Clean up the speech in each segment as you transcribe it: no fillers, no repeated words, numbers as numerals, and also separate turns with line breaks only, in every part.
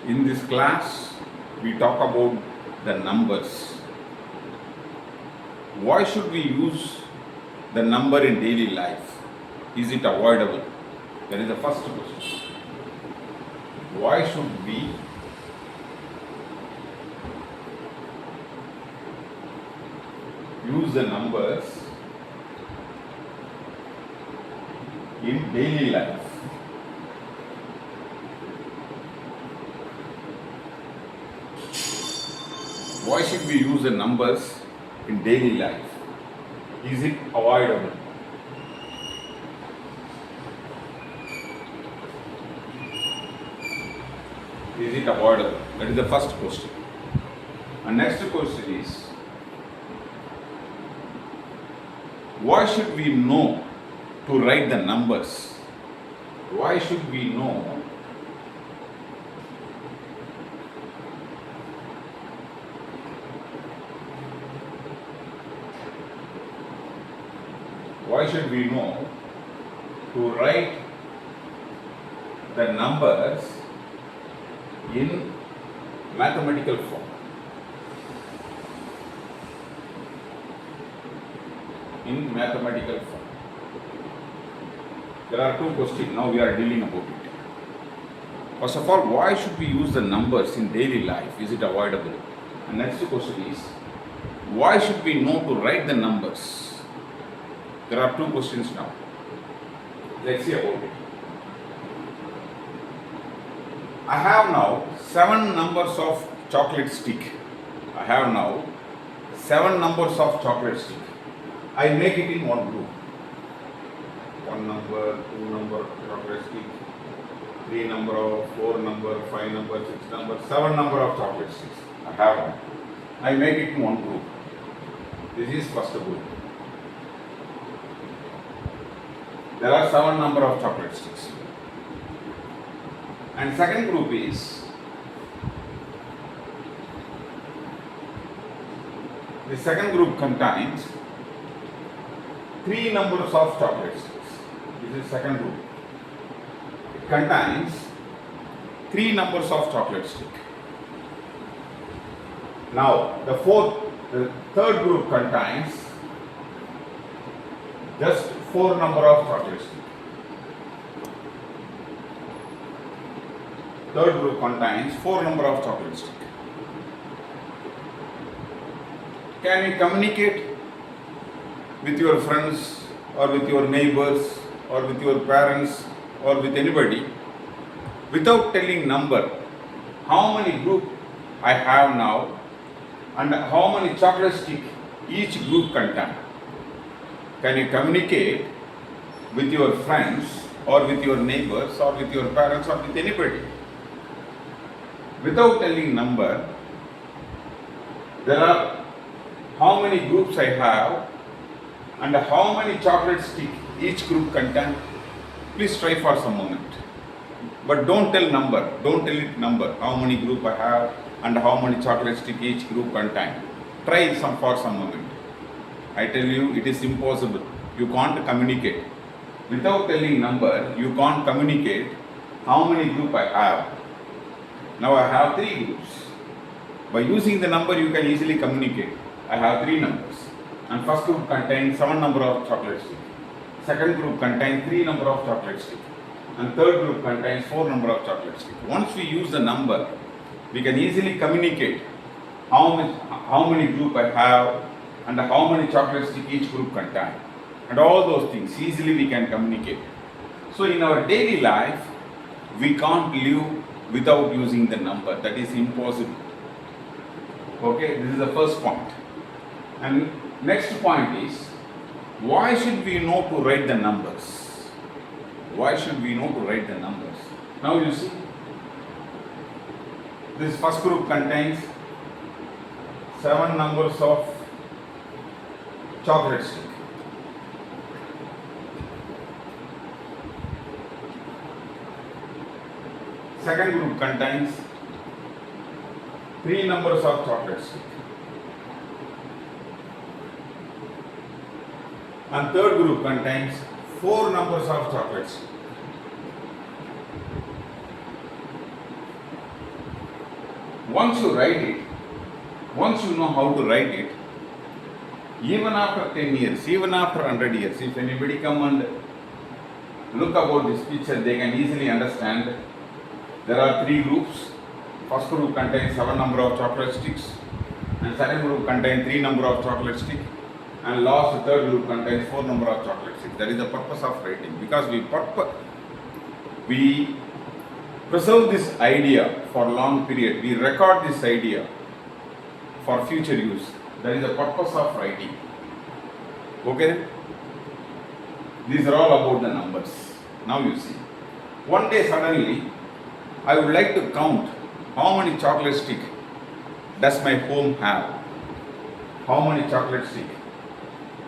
In this class, we talk about the numbers. Why should we use the number in daily life? Is it avoidable? That is the first question. Why should we use the numbers in daily life? Why should we use the numbers in daily life? Is it avoidable? Is it avoidable? That is the first question. And next question is, why should we know to write the numbers? Why should we know to write the numbers in mathematical form? In mathematical form. There are two questions now we are dealing about it. First of all, why should we use the numbers in daily life? Is it avoidable? And next question is, why should we know to write the numbers? There are two questions now. Let's see about it. I have now 7 numbers of chocolate stick. I have now 7 numbers of chocolate stick. I make it in one group. 1 number, 2 number chocolate stick, 3 number, 4 number, 5 number, 6 number, 7 number of chocolate sticks. I have one. I make it in one group. This is first group. There are 7 number of chocolate sticks. And second group is, the second group contains 3 numbers of chocolate sticks. This is second group. It contains 3 numbers of chocolate stick. Now the third group contains just 4 number of chocolate stick. Third group contains 4 number of chocolate stick. Can you communicate with your friends or with your neighbors or with your parents or with anybody without telling number how many group I have now and how many chocolate stick each group contains? Can you communicate with your friends or with your neighbors or with your parents or with anybody without telling number? There are how many groups I have and how many chocolate stick each group contains? Please try for some moment. But don't tell number. Don't tell it number. How many group I have and how many chocolate stick each group contains. Try for some moment. I tell you, it is impossible. You can't communicate. Without telling number, you can't communicate how many group I have. Now I have 3 groups. By using the number, you can easily communicate. I have 3 numbers. And first group contains 7 number of chocolate stick. Second group contains 3 number of chocolate stick. And third group contains 4 number of chocolate stick. Once we use the number, we can easily communicate how many group I have and how many chocolate stick each group contains. And all those things easily we can communicate. So in our daily life, we can't live without using the number. That is impossible. Okay, this is the first point. And next point is, why should we know to write the numbers? Why should we know to write the numbers? Now you see, this first group contains 7 numbers of chocolate stick. Second group contains 3 numbers of chocolate stick. And third group contains 4 numbers of chocolates. Once you write it, once you know how to write it, even after 10 years, even after 100 years, if anybody come and look about this picture, they can easily understand. There are three groups. First group contains 7 number of chocolate sticks, and second group contains 3 number of chocolate sticks, and last third group contains 4 number of chocolate sticks. That is the purpose of writing, because we preserve this idea for long period. We record this idea for future use. That is the purpose of writing. Okay? These are all about the numbers. Now you see. One day suddenly, I would like to count how many chocolate sticks does my home have. How many chocolate sticks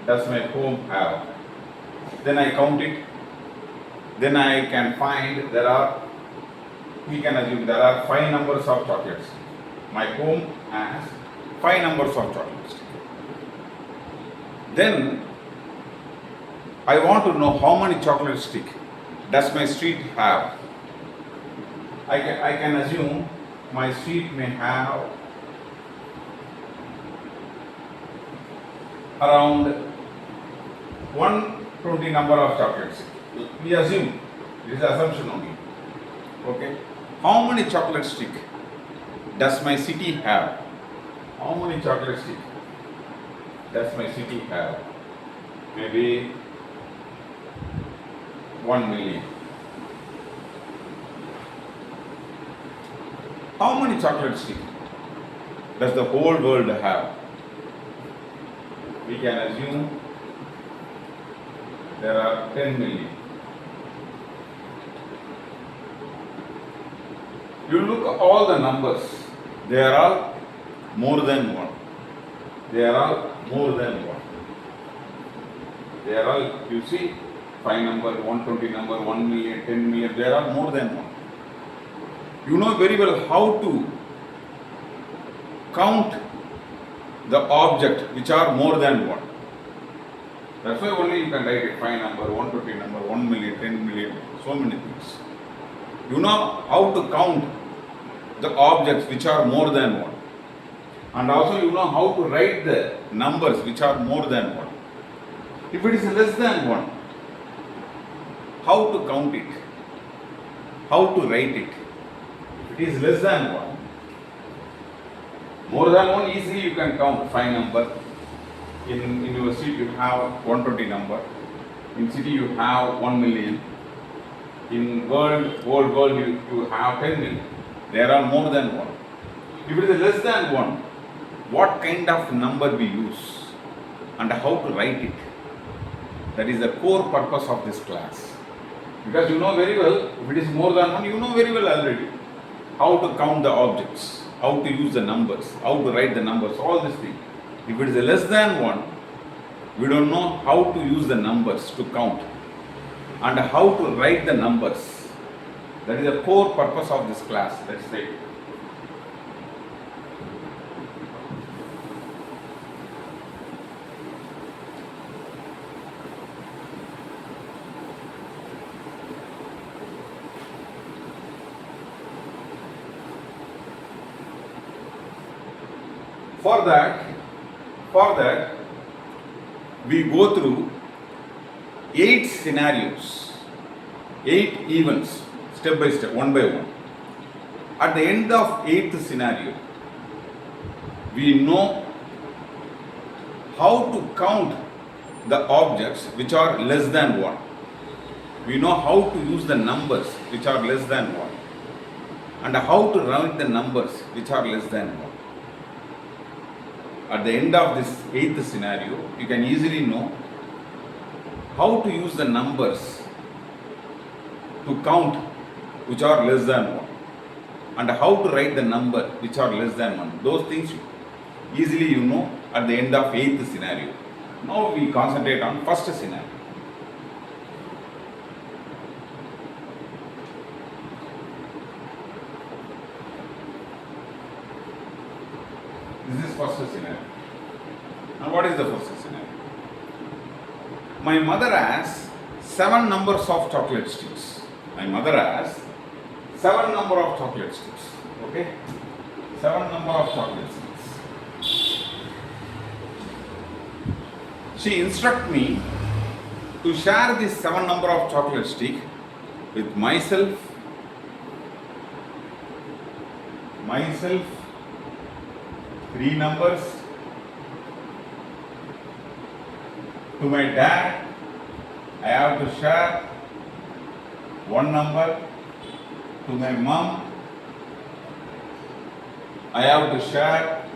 does my home have? Then I count it. Then I can find we can assume there are 5 numbers of chocolates. My home has 5 numbers of chocolates. Then I want to know how many chocolate sticks does my street have. I can assume my street may have around 120 number of chocolates. We assume, this is assumption only. Okay. How many chocolate sticks does my city have? How many chocolate sticks does my city have? Maybe 1 million. How many chocolate sticks does the whole world have? We can assume there are 10 million. You look at all the numbers, they are all more than 1. They are all more than 1. They are all, you see, 5 number, 120 number, 1 million, 10 million, they are all more than 1. You know very well how to count the object which are more than 1. That's why only you can write it 5 number, 120 number, 1 million, 10 million, so many things. You know how to count the objects which are more than 1. And also you know how to write the numbers which are more than 1. If it is less than 1, how to count it? How to write it? If it is less than 1, more than 1 easily you can count 5 number. In your street you have 120 number. In city you have 1 million. In whole world you have 10 million. There are more than 1. If it is less than 1, what kind of number we use and how to write it? That is the core purpose of this class. Because you know very well, if it is more than 1, you know very well already how to count the objects, how to use the numbers, how to write the numbers, all these things. If it is less than 1, we don't know how to use the numbers to count and how to write the numbers. That is the core purpose of this class. Let's take it. For that, we go through 8 scenarios, 8 events, step by step, one by one. At the end of 8th scenario, we know how to count the objects which are less than 1. We know how to use the numbers which are less than 1 and how to write the numbers which are less than 1. At the end of this 8th scenario, you can easily know how to use the numbers to count which are less than 1 and how to write the number which are less than 1. Those things easily you know at the end of 8th scenario. Now we concentrate on first scenario. This is first scenario. Now what is the first scenario? My mother has 7 numbers of chocolate sticks. My mother has 7 number of chocolate sticks. Okay? 7 number of chocolate sticks. She instruct me to share this 7 number of chocolate stick with myself, 3 numbers, to my dad, I have to share 1 number, to my mom, I have to share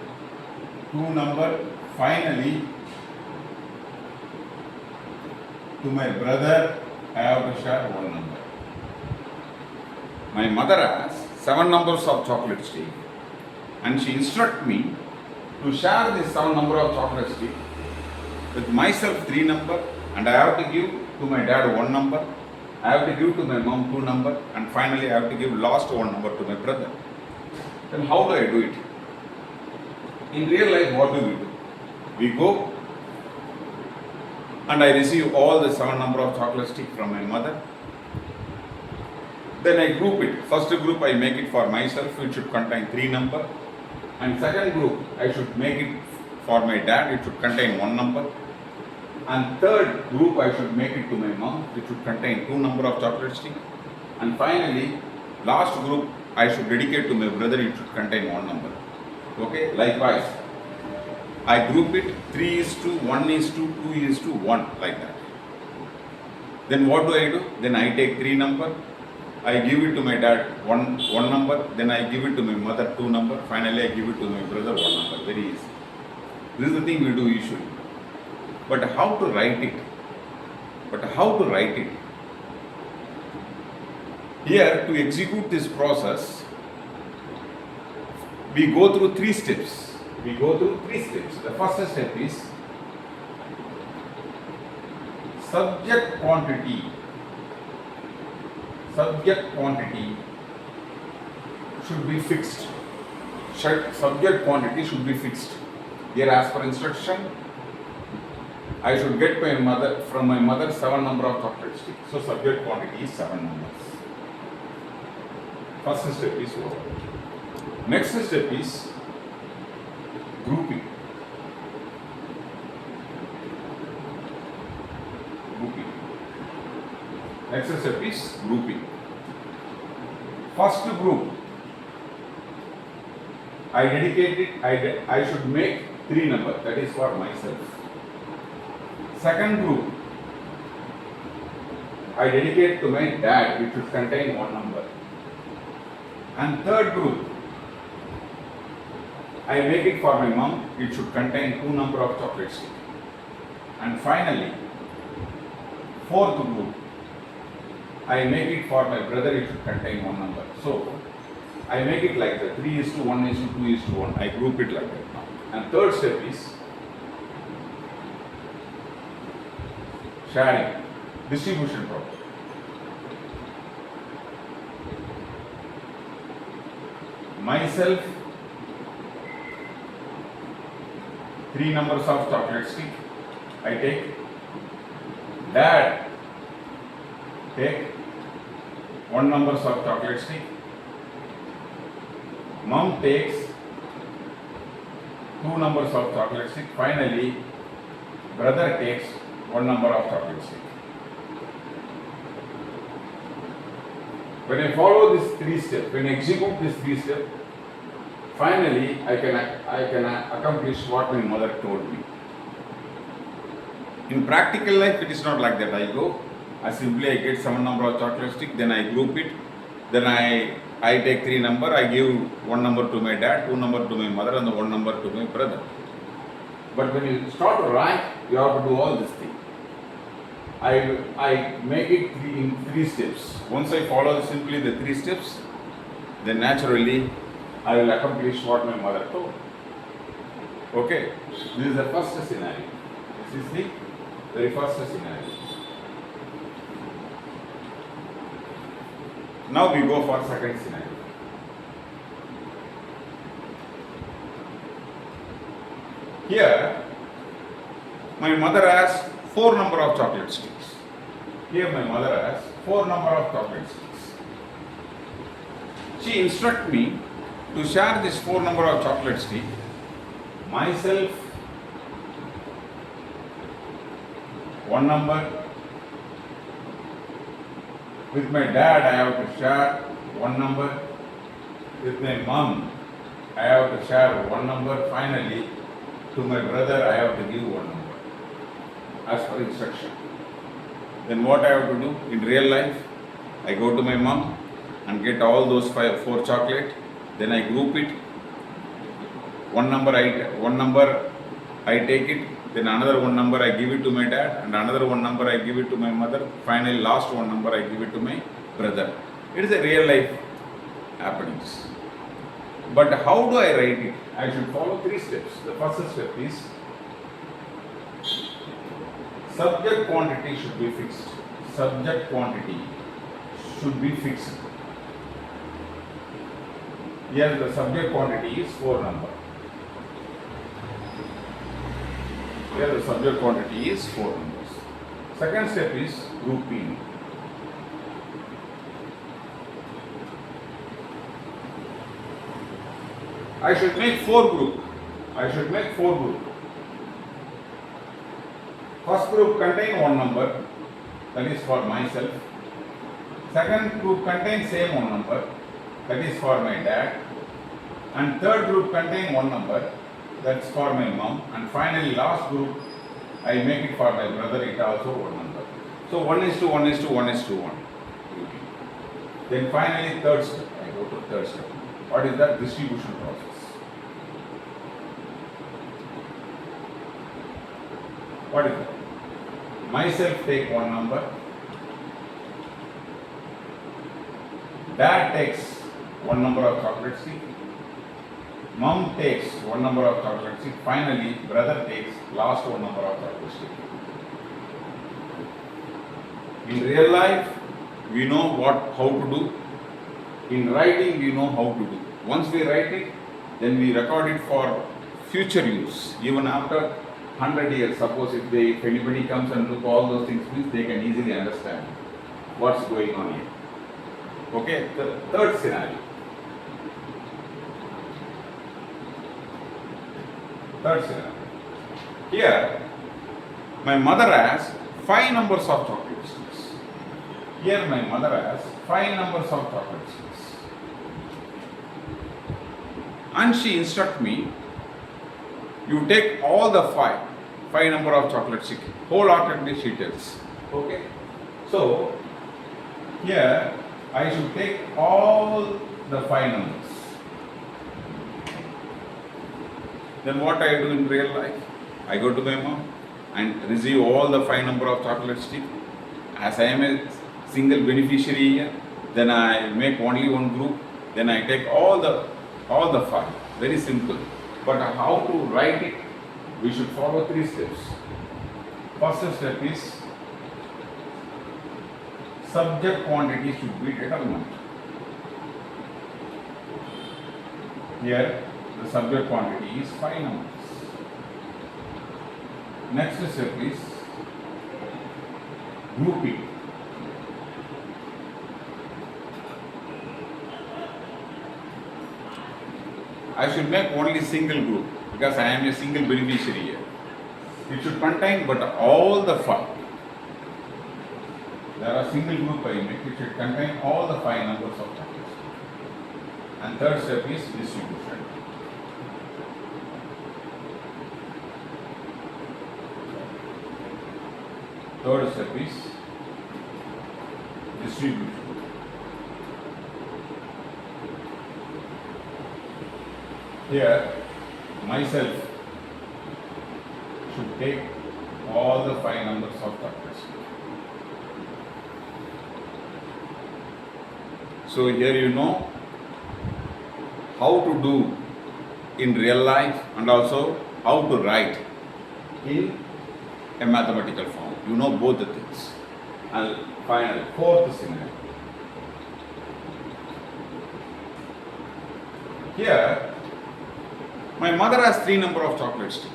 2 number, finally, to my brother, I have to share 1 number. My mother has 7 numbers of chocolate stick and she instruct me to share this 7 number of chocolate stick with myself 3 number and I have to give to my dad 1 number, I have to give to my mom 2 number and finally I have to give last 1 number to my brother. Then how do I do it? In real life, what do? We go and I receive all the 7 number of chocolate stick from my mother. Then I group it. First group I make it for myself, it should contain 3 number. And second group I should make it for my dad, it should contain 1 number. And third group I should make it to my mom, it should contain 2 number of chocolate stick. And finally, last group I should dedicate to my brother, it should contain 1 number. Okay, likewise, I group it 3:1:2, 2:1, like that. Then what do? Then I take 3 number, I give it to my dad 1 number, then I give it to my mother 2 number, finally I give it to my brother 1 number. Very easy. This is the thing we do usually. But how to write it? Here, to execute this process, we go through 3 steps. The first step is subject quantity. Subject quantity should be fixed. Subject quantity should be fixed. Here, as per instruction, I should get from my mother 7 number of chocolate sticks. So subject quantity is 7 numbers. First step is over. Next step is grouping. Next step is grouping. First group, I dedicate it, I should make 3 numbers, that is for myself. Second group, I dedicate to my dad, which should contain 1 number. And third group, I make it for my mom, it should contain 2 number of chocolate stick. And finally, fourth group, I make it for my brother, it should contain 1 number. So, I make it like that, 3:1:2:1, I group it like that now. And third step is sharing, distribution problem. Myself, 3 numbers of chocolate stick, I take. Dad, take 1 numbers of chocolate stick. Mom takes 2 numbers of chocolate stick. Finally, brother takes 1 number of chocolate stick. When I follow these 3 steps, when I execute these 3 steps, finally I can accomplish what my mother told me. In practical life, it is not like that. I get 7 number of chocolate stick, then I group it, then I take 3 number, I give 1 number to my dad, 2 number to my mother, and 1 number to my brother. But when you start to write, you have to do all this thing. I make it in 3 steps. Once I follow simply the 3 steps, then naturally I will accomplish what my mother told. Okay, this is the first scenario. This is the very first scenario. Now we go for second scenario. Here, my mother has 4 number of chocolate sticks. Here my mother has 4 number of chocolate sticks. She instruct me To share this 4 number of chocolate stick, myself 1 number, with my dad I have to share 1 number, with my mom I have to share 1 number, finally to my brother I have to give 1 number as per instruction. Then what I have to do in real life? I go to my mom and get all those 4 chocolate, then I group it. 1 number I take it, then another 1 number I give it to my dad, and another 1 number I give it to my mother, finally last 1 number I give it to my brother. It is a real life happenings. But how do I write it? I should follow 3 steps. The first step is subject quantity should be fixed. Subject quantity should be fixed. Here the subject quantity is 4 number. Here the subject quantity is 4 numbers. Second step is grouping. I should make 4 group. First group contain 1 number, that is for myself. Second group contains same 1 number, that is for my dad. And third group contain 1 number, that's for my mom. And finally last group I make it for my brother, it also 1 number. So 1:1:1:1. Then finally third step, I go to third step. What is that? Distribution process. What is that? Myself take 1 number, dad takes 1 number of chocolate stick, mom takes 1 number of chocolate stick, finally brother takes last 1 number of chocolate stick. In real life, we know how to do. In writing, we know how to do. Once we write it, then we record it for future use. Even after 100 years, suppose if anybody comes and look all those things, they can easily understand what's going on here. Okay, the third scenario. Here, my mother has 5 numbers of chocolate sticks. Here, my mother has 5 numbers of chocolate sticks. And she instructs me, you take all the 5 number of chocolate stick, wholeheartedly she tells. Okay. So here I should take all the 5 numbers. Then what I do in real life? I go to my mom and receive all the 5 number of chocolate stick. As I am a single beneficiary here, then I make only 1 group. Then I take all the 5. Very simple. But how to write it? We should follow 3 steps. First step is subject quantity should be determined. Here the subject quantity is 5 numbers. Next step is grouping. I should make only single group because I am a single beneficiary here. It should contain but all the 5. There are single group I make, it should contain all the 5 numbers of chocolates. And third step is distribution. Third step is distribution. Here, myself should take all the 5 numbers of chocolates. So here you know how to do in real life and also how to write in a mathematical form. You know both the things. And finally, fourth scenario. Here, my mother has 3 number of chocolate sticks.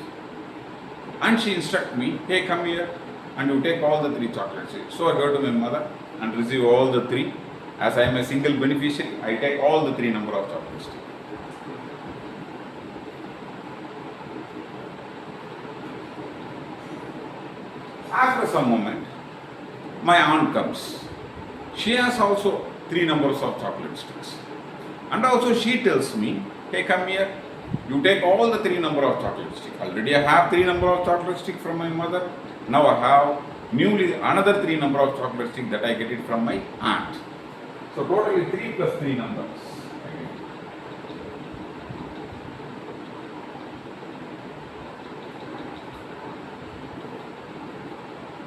And she instructs me, hey, come here and you take all the 3 chocolate sticks. So I go to my mother and receive all the 3. As I am a single beneficiary, I take all the 3 number of chocolate sticks. After some moment, my aunt comes. She has also 3 numbers of chocolate sticks. And also she tells me, hey, come here. You take all the 3 number of chocolate sticks. Already I have 3 number of chocolate sticks from my mother. Now I have newly another 3 number of chocolate sticks that I get it from my aunt. So totally 3 plus 3 numbers.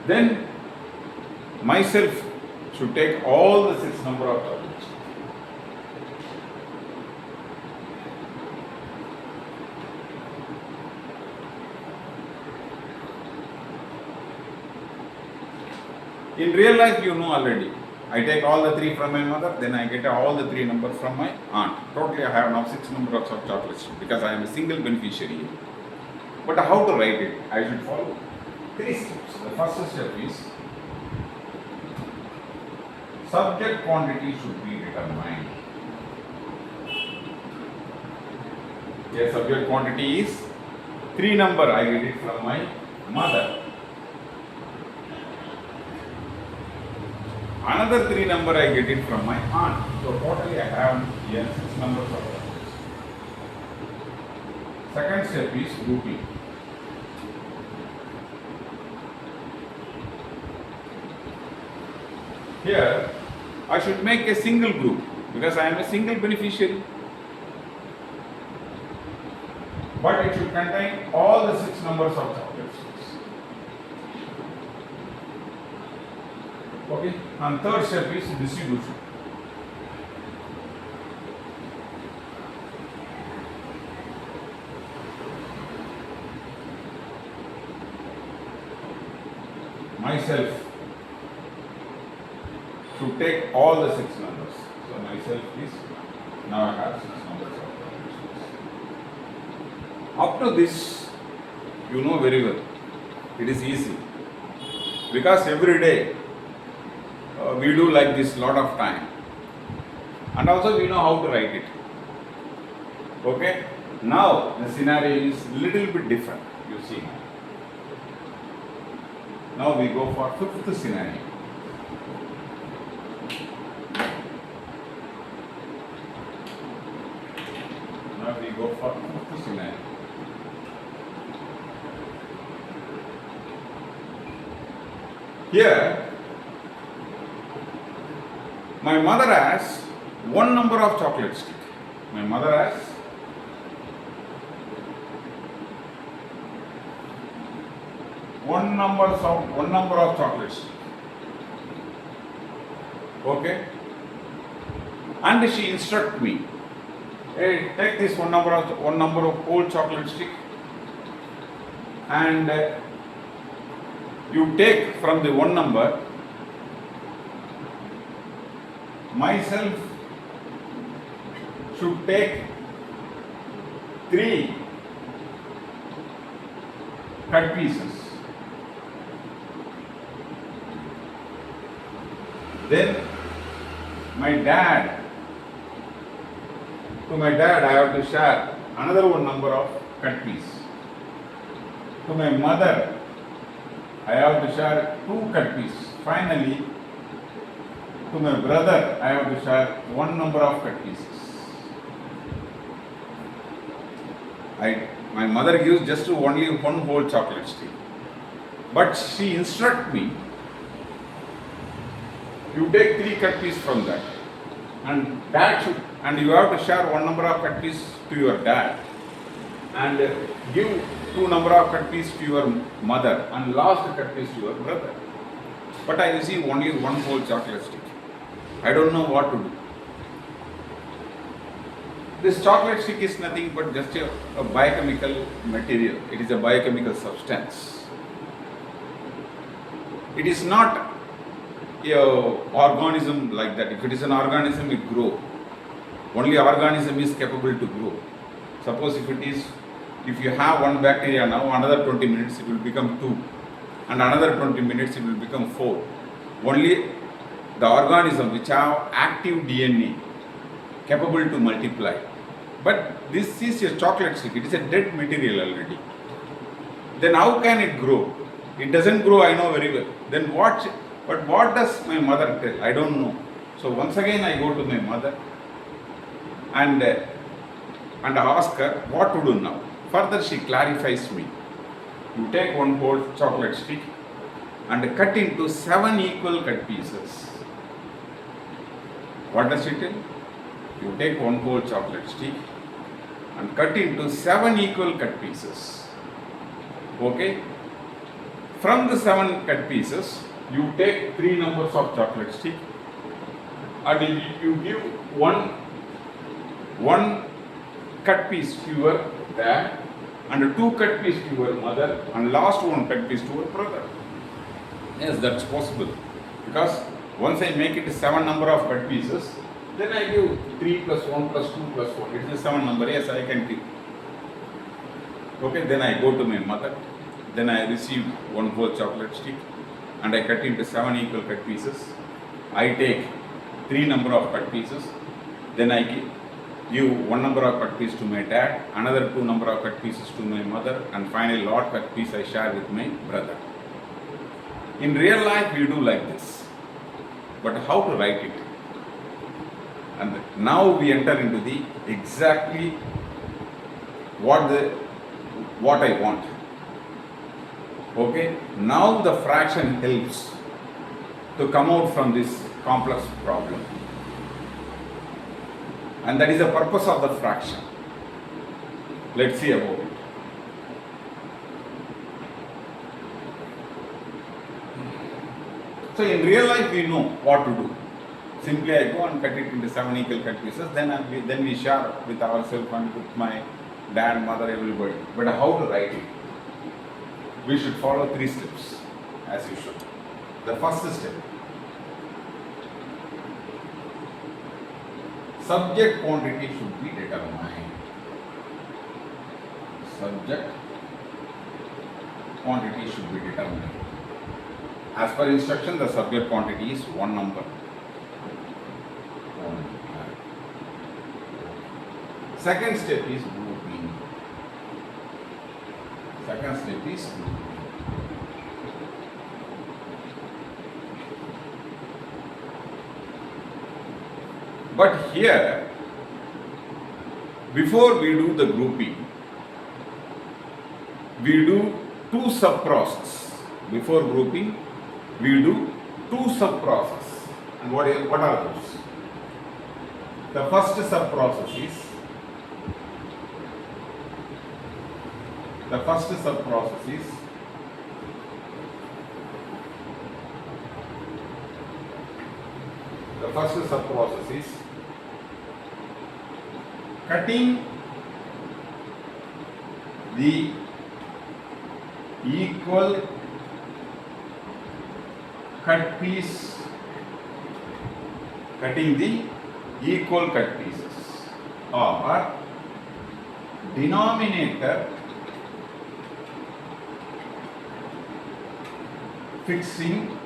Then myself should take all the 6 number of chocolates. In real life, you know already. I take all the 3 from my mother, then I get all the 3 numbers from my aunt. Totally I have now 6 numbers of chocolates because I am a single beneficiary. But how to write it? I should follow 3 steps. The first step is subject quantity should be determined. Here subject quantity is 3 number, I get it from my mother. Another 3 number I get it from my aunt. So totally I have here 6 numbers of chocolates. Second step is grouping. Here I should make a single group because I am a single beneficiary. But it should contain all the 6 numbers of chocolates. Okay, and third step is distribution. Myself should take all the 6 numbers. So myself is, now I have 6 numbers of chocolates. Up to this, you know very well, it is easy because every day we do like this lot of time, and also we know how to write it. Okay, now the scenario is little bit different, you see. Now we go for 5th scenario. Now we go for 5th scenario. Here my mother has 1 number of chocolate stick. My mother has one number of chocolate stick. Okay, and she instruct me, hey, take this one number of old chocolate stick, and you take from the 1 number. Myself should take 3 cut pieces. Then to my dad I have to share another 1 number of cut piece. To my mother I have to share 2 cut pieces. Finally, to my brother, I have to share 1 number of cut pieces. My mother gives just only 1 whole chocolate stick. But she instructs me, you take 3 cut pieces from that. And you have to share 1 number of cut pieces to your dad. And give 2 number of cut pieces to your mother. And last cut piece to your brother. But I receive only 1 whole chocolate stick. I don't know what to do. This chocolate stick is nothing but just a biochemical material. It is a biochemical substance. It is not an organism like that. If it is an organism, it grows. Only organism is capable to grow. Suppose if you have 1 bacteria now, another 20 minutes it will become 2. And another 20 minutes it will become 4. Only the organism which have active DNA capable to multiply. But this is a chocolate stick, it is a dead material already. Then how can it grow? It doesn't grow, I know very well. Then but what does my mother tell? I don't know. So once again I go to my mother and ask her what to do now. Further she clarifies me. You take one whole chocolate stick and cut into 7 equal cut pieces. What does she tell? You take one whole chocolate stick and cut into 7 equal cut pieces. Okay? From the 7 cut pieces, you take 3 numbers of chocolate stick and you give one cut piece to your dad and 2 cut piece to your mother and last 1 cut piece to your brother. Yes, that's possible. Because once I make it 7 number of cut pieces, then I give 3 plus 1 plus 2 plus 4. It is a 7 number. Yes, I can give. Okay, then I go to my mother. Then I receive 1 whole chocolate stick and I cut into 7 equal cut pieces. I take 3 number of cut pieces. Then I give 1 number of cut piece to my dad, another 2 number of cut pieces to my mother, and finally lot cut piece I share with my brother. In real life we do like this. But how to write it? And now we enter into the exactly what I want. Okay, now the fraction helps to come out from this complex problem. And that is the purpose of the fraction. Let's see about it. So in real life we know what to do. Simply I go and cut it into 7 equal cut pieces, then we share with ourselves and with my dad, mother, everybody. But how to write it? We should follow 3 steps as usual. The first step, subject quantity should be determined. Subject quantity should be determined. As per instruction, the subject quantity is 1 number. Second step is grouping. But here, before we do the grouping, we do 2 sub-processes. Before grouping, we do 2 sub-processes. And what are those? The first sub-process is cutting the equal cut piece, or denominator fixing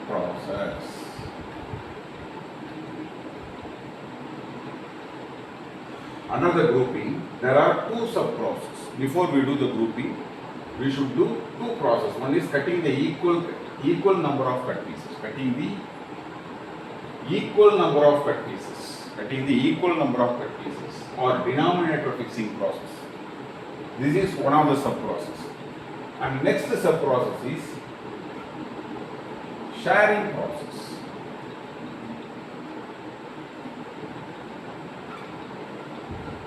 process. Under the grouping, there are 2 sub-processes. Before we do the grouping, we should do 2 processes. One is cutting the equal number of cut pieces. Cutting the equal number of cut pieces, or denominator fixing process. This is one of the sub-processes. And next sub-process is sharing process.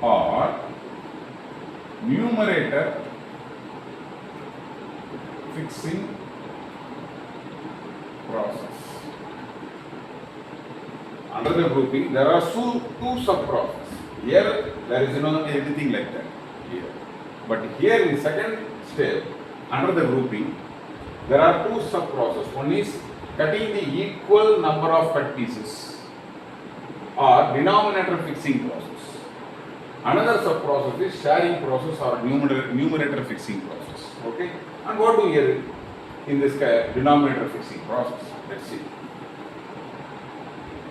Or numerator fixing process. Under the grouping, there are 2 sub-processes. Here, there is no anything like that. Here. But here in second step, under the grouping, there are 2 sub-processes. One is cutting the equal number of cut pieces, or denominator fixing process. Another sub-process is sharing process or numerator fixing process. Okay? And what do we hear in this denominator fixing process? Let's see.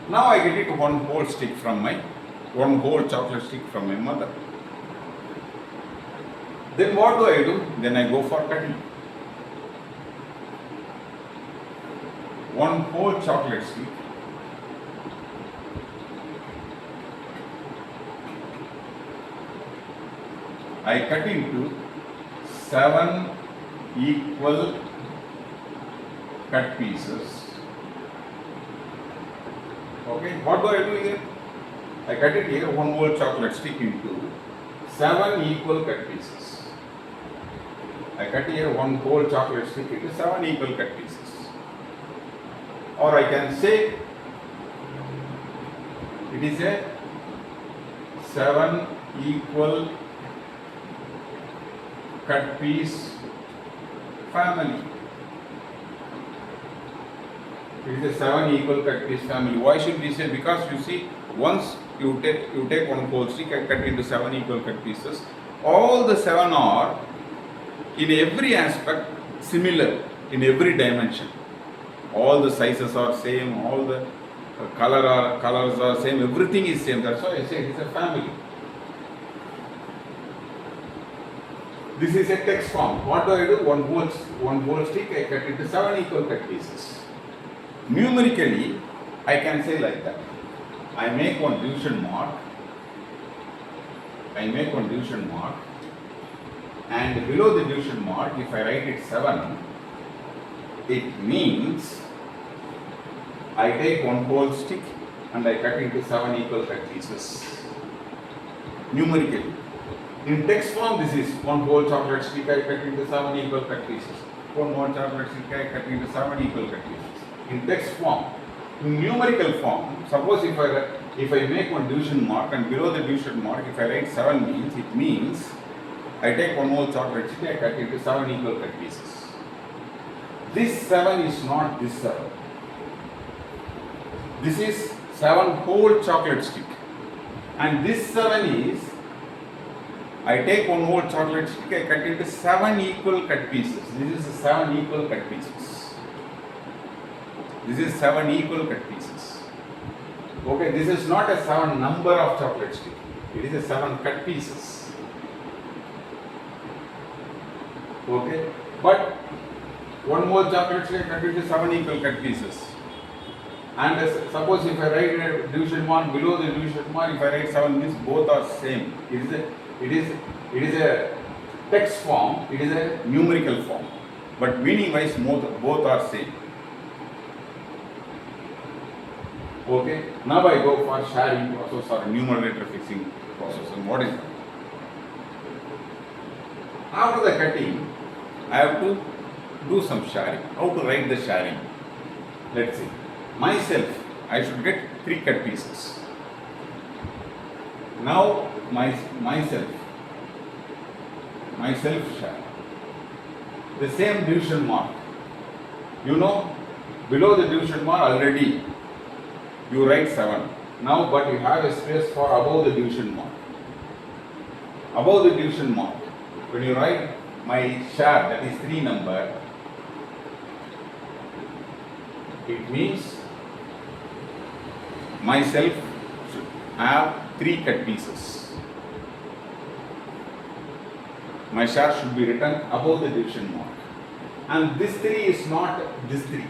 Now I get it 1 whole stick from one whole chocolate stick from my mother. Then what do? Then I go for cutting. one whole chocolate stick. I cut into 7 equal cut pieces. Okay, what do I do here? I cut it here, one whole chocolate stick into 7 equal cut pieces. I cut here one whole chocolate stick into 7 equal cut pieces. Or I can say it is a 7 equal cut piece family. It is a 7 equal cut piece family. Why should we say? Because you see, once you take one whole stick and cut into 7 equal cut pieces, all the 7 are in every aspect similar, in every dimension. All the sizes are same, all the colors are same, everything is same. That's why I say it is a family. This is a text form. What do I do? One whole stick I cut into 7 equal cut pieces. Numerically, I can say like that. I make one division mark. And below the division mark, if I write it 7, it means I take one whole stick and I cut into 7 equal cut pieces. Numerically. In text form, this is one whole chocolate stick I cut into 7 equal cut pieces. One more chocolate stick I cut into 7 equal cut pieces. In text form. In numerical form, suppose if I make one division mark and below the division mark, if I write 7 means, it means I take one whole chocolate stick, I cut into 7 equal cut pieces. This 7 is not this 7. This is 7 whole chocolate stick. And this 7 is, I take one whole chocolate stick, I cut into 7 equal cut pieces. This is 7 equal cut pieces. This is 7 equal cut pieces. Okay, this is not a 7 number of chocolate stick. It is a 7 cut pieces. Okay, but one more chocolate stick cut into 7 equal cut pieces. And suppose if I write a division mark below the division mark, if I write 7 means both are same. It is a text form. It is a numerical form. But meaning wise, both are same. Okay, now I go for sharing process or numerator fixing process. And what is that? After the cutting, I have to do some sharing. How to write the sharing? Let's see. Myself, I should get 3 cut pieces. Now myself share. The same division mark. You know, below the division mark already you write 7. Now, but you have a space for above the division mark. Above the division mark, when you write my share, that is 3 number, it means myself should have 3 cut pieces. My share should be written above the division mark. And this 3 is not this 3.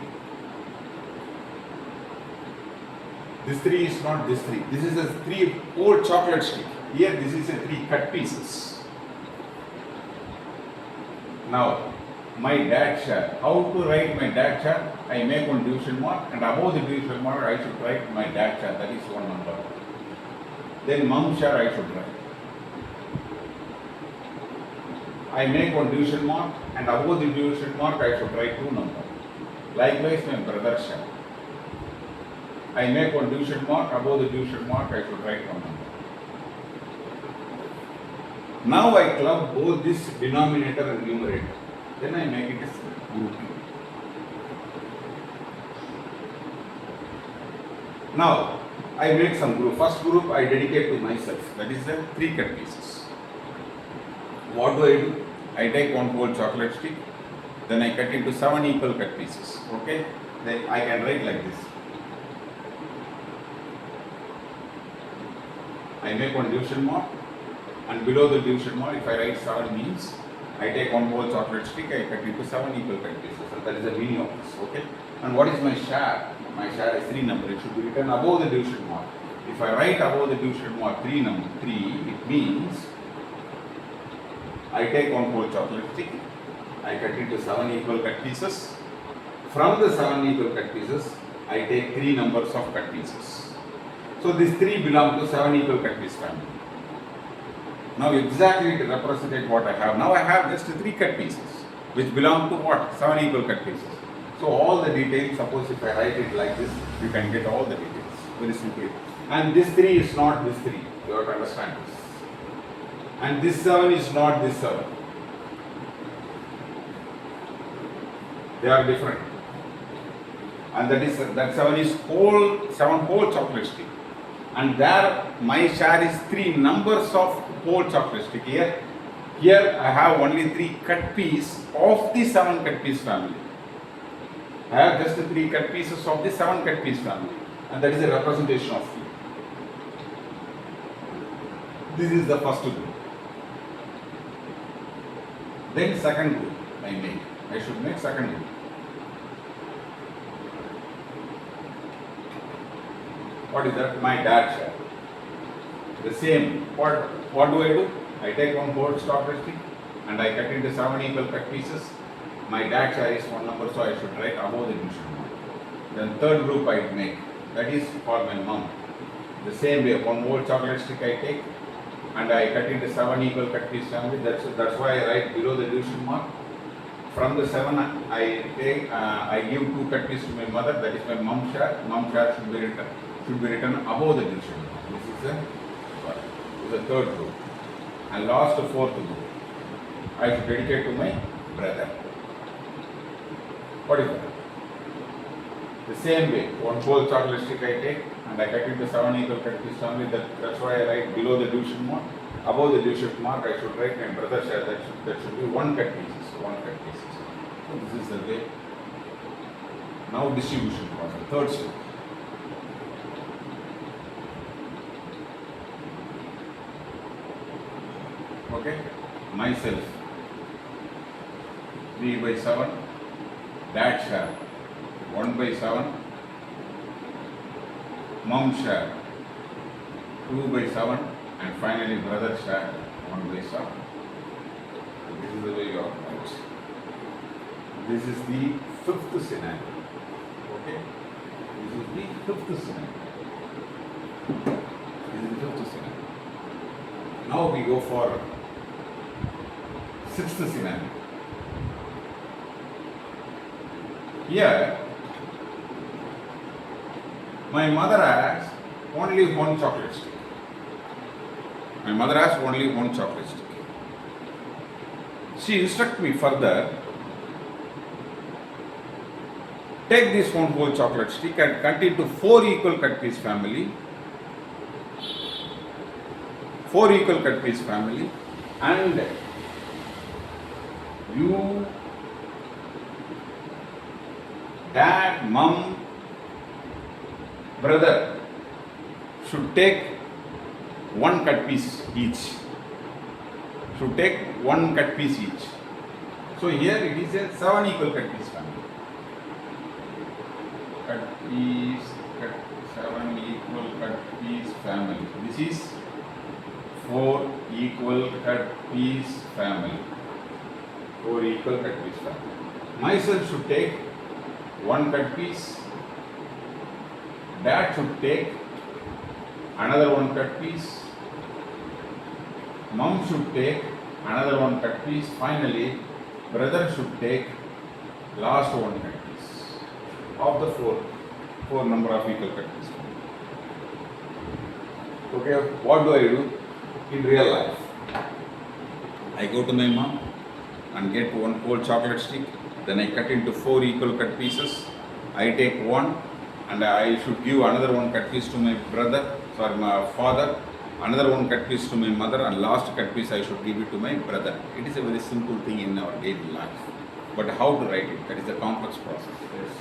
This 3 is not this 3. This is a 3 whole chocolate stick. Here this is a 3 cut pieces. Now, my dad share. How to write my dad share? I make one division mark and above the division mark I should write my dad share. That is 1 number. Then mom share I should write. I make one division mark and above the division mark I should write 2 number. Likewise my brother share. I make one division mark, above the division mark I should write 1 number. Now I club both this denominator and numerator. Then I make it as grouping. Now I make some group. First group I dedicate to myself. That is the 3 cut pieces. What do? I take one whole chocolate stick. Then I cut into 7 equal cut pieces. Okay? Then I can write like this. I make one division mark, and below the division mark, if I write 7 means, I take one whole chocolate stick, I cut into 7 equal cut pieces. So that is the meaning of this. Okay? And what is my share? My share is 3 number. It should be written above the division mark. If I write above the division mark 3 number 3, it means I take one whole chocolate stick. I cut into 7 equal cut pieces. From the 7 equal cut pieces, I take 3 numbers of cut pieces. So these 3 belong to 7 equal cut piece family. Now exactly to represent what I have. Now I have just 3 cut pieces which belong to what? 7 equal cut pieces. So all the details, suppose if I write it like this, you can get all the details very simply. And this 3 is not this 3. You have to understand this. And this 7 is not this 7. They are different. And that 7 is 7 whole chocolate stick. And there my share is 3 numbers of whole chocolate stick. Here I have only 3 cut piece of the 7 cut piece family. I have just 3 cut pieces of the 7 cut piece family. And that is a representation of you. This is the first group. Then second group I should make second group. What is that? My dad share. The same. What do? I take one whole chocolate stick and I cut into 7 equal cut pieces. My dad share is 1 number, so I should write above the division mark. Then third group I make. That is for my mom. The same way, one whole chocolate stick I take and I cut into 7 equal cut piece family. That's why I write below the division mark. From the 7 I give 2 cut pieces to my mother. That is my mom share. Mom share should be written above the division mark. This is the third group. And last fourth group I should dedicate to my brother. What is that? The same way, one whole chocolate stick I take and I cut into 7 equal cut piece family. That's why I write below the division mark. Above the division mark I should write my brother share. That should be 1 cut pieces. 1 cut pieces. So this is the way. Now distribution process. Third step. Okay. Myself 3 by 7. Dad share 1 by 7. Mom share 2 by 7. And finally brother share 1 by 7. This is the way you operate. This is the 5th scenario. Okay? This is the 5th scenario. This is the 5th scenario. Now we go for 6th scenario. Here, my mother has only 1 chocolate stick. My mother has only 1 chocolate stick. She instructs me further, take this 1 whole chocolate stick and cut into 4 equal cut piece family. 4 equal cut piece family, and you, dad, mom, brother should take 1 cut piece each. Should take 1 cut piece each. So here it is a 7 equal cut piece family. Cut piece, 7 equal cut piece family. This is 4 equal cut piece family. 4 equal cut piece family. Myself should take 1 cut piece. Dad should take another 1 cut piece. Mom should take another 1 cut piece. Finally, brother should take last 1 cut piece of the 4 number of equal cut pieces. Okay, what do I do in real life? I go to my mom and get 1 whole chocolate stick. Then I cut into 4 equal cut pieces. I take 1 and I should give another 1 cut piece to my brother, sorry, my father, another 1 cut piece to my mother, and last cut piece I should give it to my brother. It is a very simple thing in our daily life. But how to write it? That is a complex process. Yes.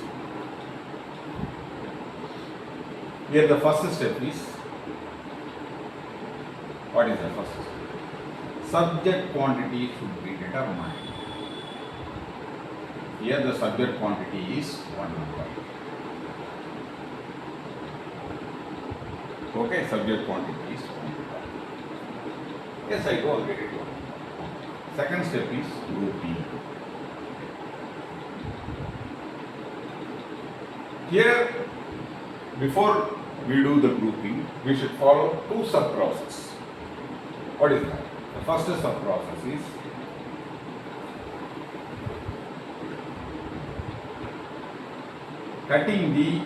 Here the first step is, what is the first step? Subject quantity should be determined. Here the subject quantity is one number. Okay, subject quantity is one number. Yes, I go and get it one. Second step is grouping. Here, before we do the grouping, we should follow two sub-processes. What is that? The first sub-process is cutting the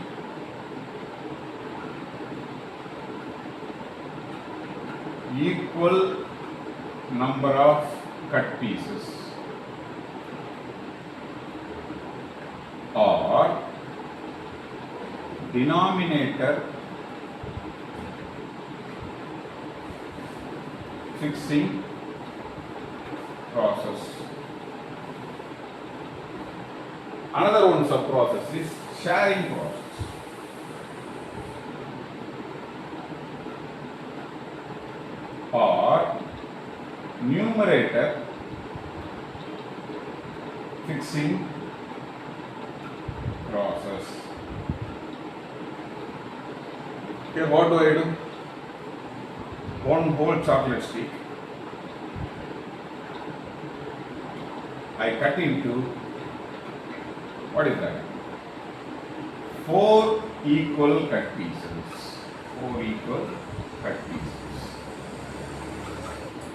equal number of cut pieces or denominator fixing process. Another one sub process is sharing process. Or numerator fixing process. Okay, what do I do? One whole chocolate stick I cut into, what is that? 4 equal cut pieces. 4 equal cut pieces.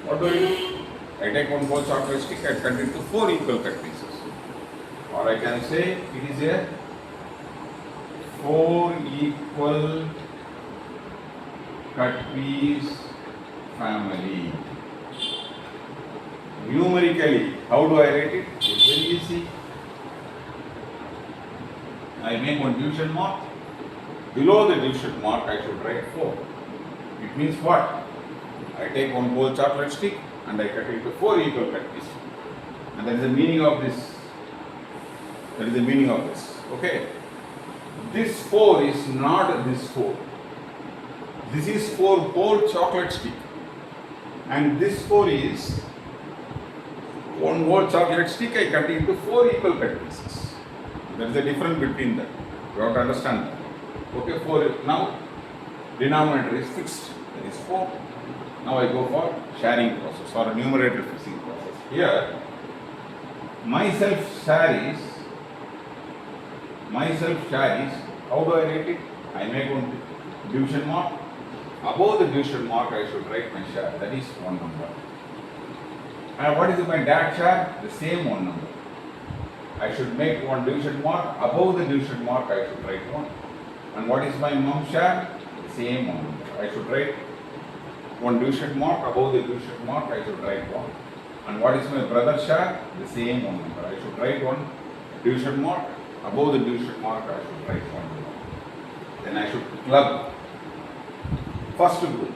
What do I do? I take one whole chocolate stick, I cut into 4 equal cut pieces. Or I can say it is a 4 equal cut piece family. Numerically, how do I write it? It's very easy. I make one division mark. Below the division mark, I should write 4. It means what? I take one whole chocolate stick and I cut it into 4 equal cut pieces. And that is the meaning of this. That is the meaning of this. Okay? This 4 is not this 4. This is 4 whole chocolate stick. And this 4 is one whole chocolate stick I cut into 4 equal cut pieces. There is a difference between them. You have to understand that. Okay, 4 now denominator is fixed. That is 4. Now I go for sharing process or numerator fixing process. Here, myself share is, how do I write it? I make one division mark. Above the division mark, I should write my share. That is one number. And what is my dad share? The same one number. I should make one division mark. Above the division mark, I should write 1. And what is my mom share? The same one number. I should write one division mark. Above the division mark, I should write 1. And what is my brother share? The same one number. I should write one division mark. Above the division mark, I should write 1 number. Then I should club. First group,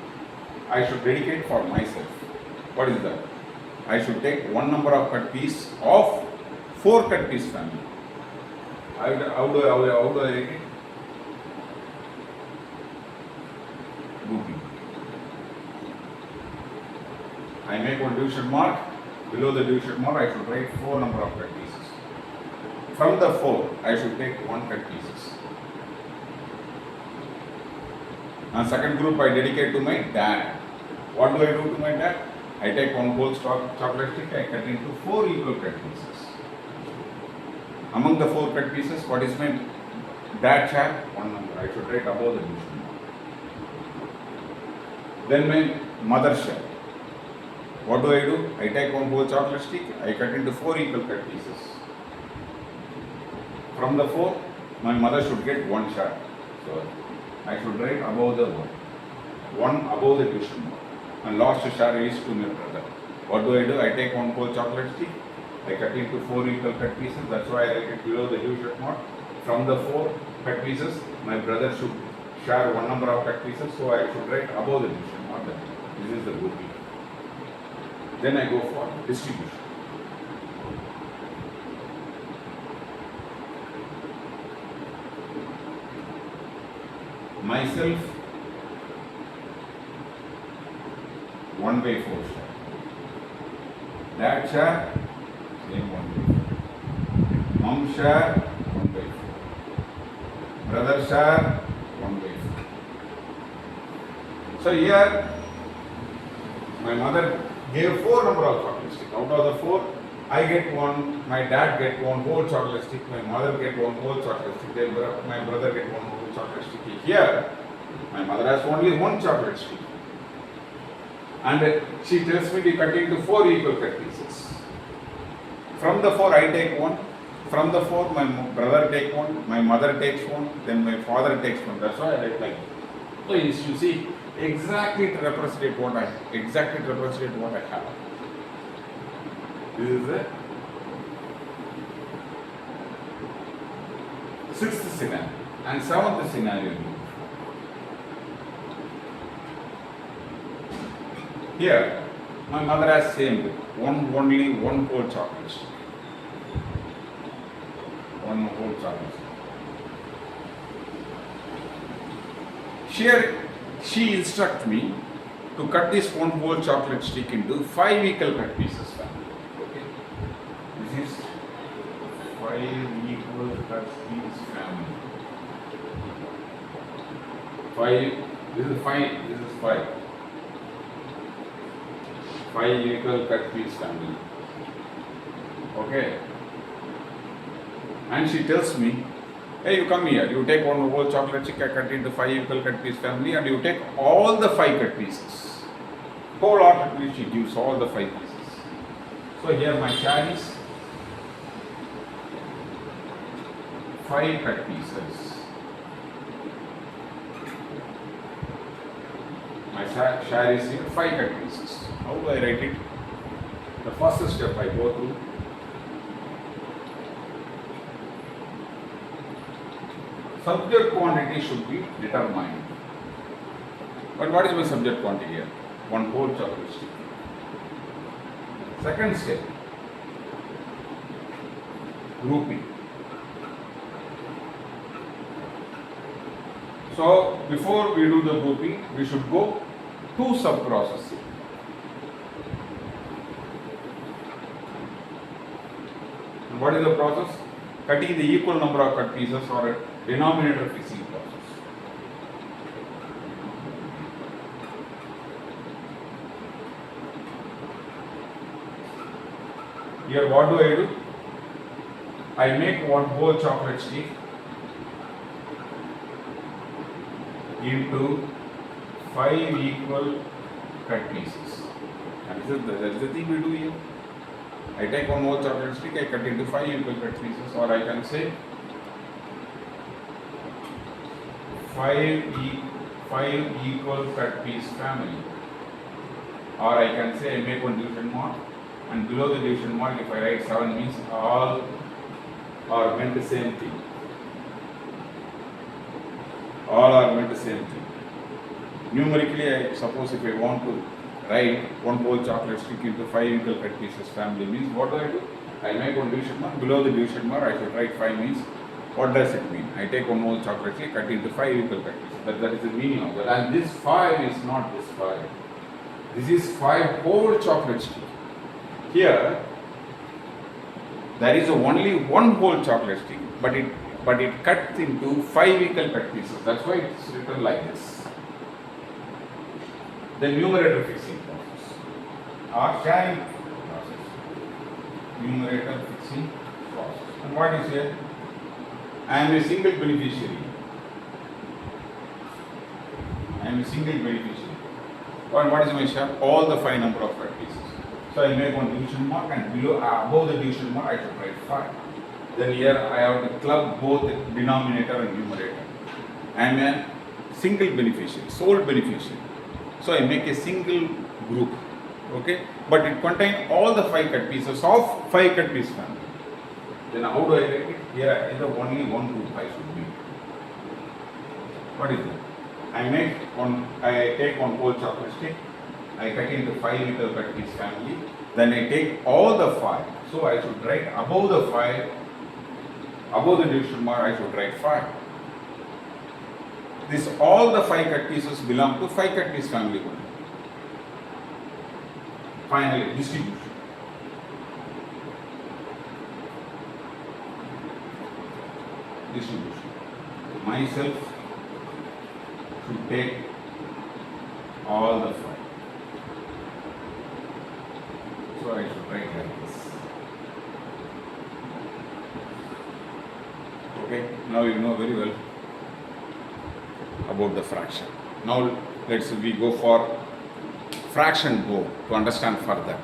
I should dedicate for myself. What is that? I should take one number of cut piece of 4 cut piece family. How do I write it? Grouping. I make one division mark. Below the division mark, I should write 4 number of cut pieces. From the 4, I should take 1 cut pieces. And second group I dedicate to my dad. What do I do to my dad? I take one whole chocolate stick, I cut into 4 equal cut pieces. Among the 4 cut pieces, what is my dad share? 1 number. I should write above the division mark. Then my mother share. What do? I take one whole chocolate stick, I cut into 4 equal cut pieces. From the 4, my mother should get 1 share. So I should write above the 1 above the division mark. And last share is to my brother. What do? I take one whole chocolate stick, I cut into 4 equal cut pieces. That's why I write it below the division mark. From the 4 cut pieces, my brother should share 1 number of cut pieces. So I should write above the division mark. This is the grouping. Then I go for distribution. Myself 1/4 share. Dad share, same 1/4. Mom share 1/4. Brother share 1/4. So here my mother gave 4 number of chocolate stick. Out of the 4, I get one, my dad get one whole chocolate stick, my mother get one whole chocolate stick, then my brother get one whole chocolate stick. Here, my mother has only one chocolate stick. And she tells me to cut into 4 equal cut pieces. From the 4, I take one. From the 4, my brother takes one, my mother takes one, then my father takes one. That's why I write like that. So you see, exactly to represent what I have. This is the 6th scenario and 7th scenario. Here, my mother has only one whole chocolate stick. One whole chocolate stick. Here, she instructs me to cut this one whole chocolate stick into 5 equal cut pieces. Okay, this is 5 equal cut piece family. 5. This is 5. This is 5. 5 equal cut piece family. Okay. And she tells me, hey, you come here, you take one whole chocolate stick, I cut into 5 equal cut piece family, and you take all the 5 cut pieces. Wholeheartedly she gives all the 5 pieces. So here my share is 5 cut pieces. My share is here 5 cut pieces. How do I write it? The first step I go through. Subject quantity should be determined. But what is my subject quantity here? One whole chocolate stick. Second step, grouping. So before we do the grouping, we should go to sub-processing. And what is the process? Cutting the equal number of cut pieces or a denominator fixing process. Here what do? I make one whole chocolate stick into 5 equal cut pieces. And that is the thing we do here. I take one whole chocolate stick, I cut into 5 equal cut pieces, or I can say 5 equal cut piece family. Or I can say I make one division mark, and below the division mark if I write 7 means all are meant the same thing. All are meant the same thing. Numerically, I suppose if I want to write one whole chocolate stick into 5 equal cut pieces family means what do? I make one division mark, below the division mark I should write 5 means what does it mean? I take one whole chocolate stick, cut into 5 equal cut pieces. That is the meaning of that. And this 5 is not this 5. This is 5 whole chocolate stick. Here, there is only one whole chocolate stick, but it cuts into 5 equal cut pieces. That's why it's written like this. The numerator fixing process or sharing process. Numerator fixing process. And what is here? I am a single beneficiary. What is my share? All the 5 number of cut pieces. So I make one division mark, and above the division mark I should write 5. Then here I have to club both the denominator and numerator. I am a single beneficiary, sole beneficiary. So I make a single group, okay? But it contains all the 5 cut pieces of 5 cut piece family. Then how do I write it? Here is only one group I should make. What is it? I take one whole chocolate stick, I cut into 5 equal cut piece family, then I take all the 5. So I should write above the 5, above the division mark I should write 5. This all the 5 cut pieces belong to 5 cut piece family only. Finally, distribution. distribution. Myself should take all the 5. So I should write like this. Okay, now you know very well about the fraction. Now we go for fraction go to understand further.